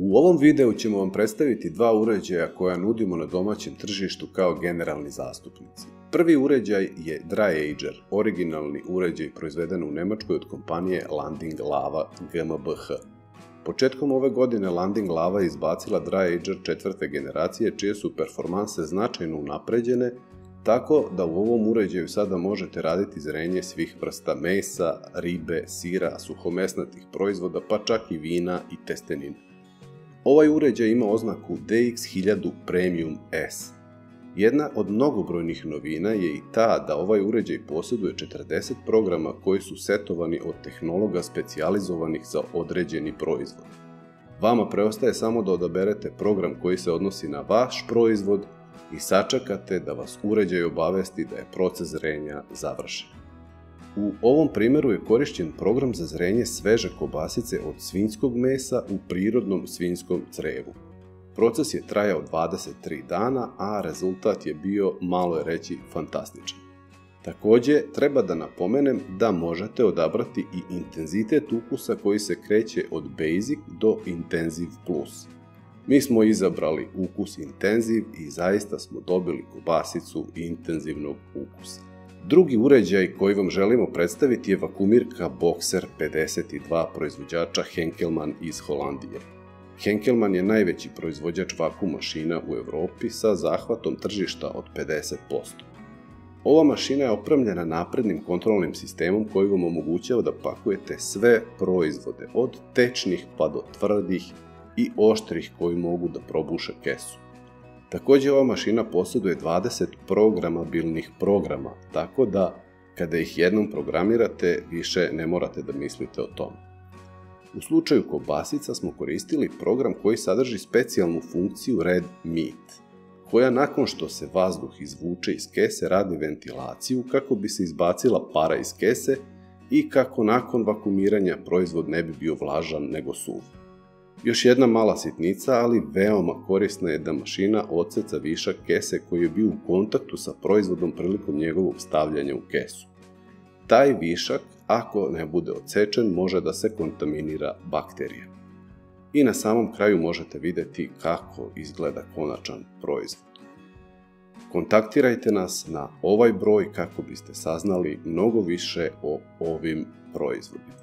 U ovom videu ćemo vam predstaviti dva uređaja koja nudimo na domaćem tržištu kao generalni zastupnici. Prvi uređaj je DryAger, originalni uređaj proizveden u Nemačkoj od kompanije Landing Lava GmbH. Početkom ove godine Landing Lava je izbacila DryAger četvrte generacije, čije su performanse značajno unapređene, tako da u ovom uređaju sada možete raditi zrenje svih vrsta mesa, ribe, sira, suhomesnatih proizvoda, pa čak i vina i testenina. Ovaj uređaj ima oznaku DX1000 Premium S. Jedna od mnogobrojnih novina je i ta da ovaj uređaj posjeduje 40 programa koji su setovani od tehnologa specijalizovanih za određeni proizvod. Vama preostaje samo da odaberete program koji se odnosi na vaš proizvod i sačekate da vas uređaj obavesti da je proces zrenja završen. U ovom primjeru je korišćen program za zrenje sveže kobasice od svinjskog mesa u prirodnom svinjskom crevu. Proces je trajao 23 dana, a rezultat je bio, malo je reći, fantastičan. Također, treba da napomenem da možete odabrati i intenzitet ukusa koji se kreće od Basic do Intensive Plus. Mi smo izabrali ukus Intenziv i zaista smo dobili kobasicu intenzivnog ukusa. Drugi uređaj koji vam želimo predstaviti je vakuumirka Boxer 52 proizvođača Henkelmann iz Holandije. Henkelmann je najveći proizvođač vakuum mašina u Evropi sa zahvatom tržišta od 50%. Ova mašina je opremljena naprednim kontrolnim sistemom koji vam omogućava da pakujete sve proizvode, od tečnih pa do tvrdih i oštrih koji mogu da probuše kesu. Također ova mašina posjeduje 20 programabilnih programa, tako da kada ih jednom programirate više ne morate da mislite o tome. U slučaju kobasica smo koristili program koji sadrži specijalnu funkciju Red Meat, koja nakon što se vazduh izvuče iz kese radi ventilaciju kako bi se izbacila para iz kese i kako nakon vakuumiranja proizvod ne bi bio vlažan nego suv. Još jedna mala sitnica, ali veoma korisna je da mašina odseca višak kese koji je bio u kontaktu sa proizvodom prilikom njegovog stavljanja u kesu. Taj višak, ako ne bude odsečen, može da se kontaminira bakterijama. I na samom kraju možete vidjeti kako izgleda konačan proizvod. Kontaktirajte nas na ovaj broj kako biste saznali mnogo više o ovim proizvodima.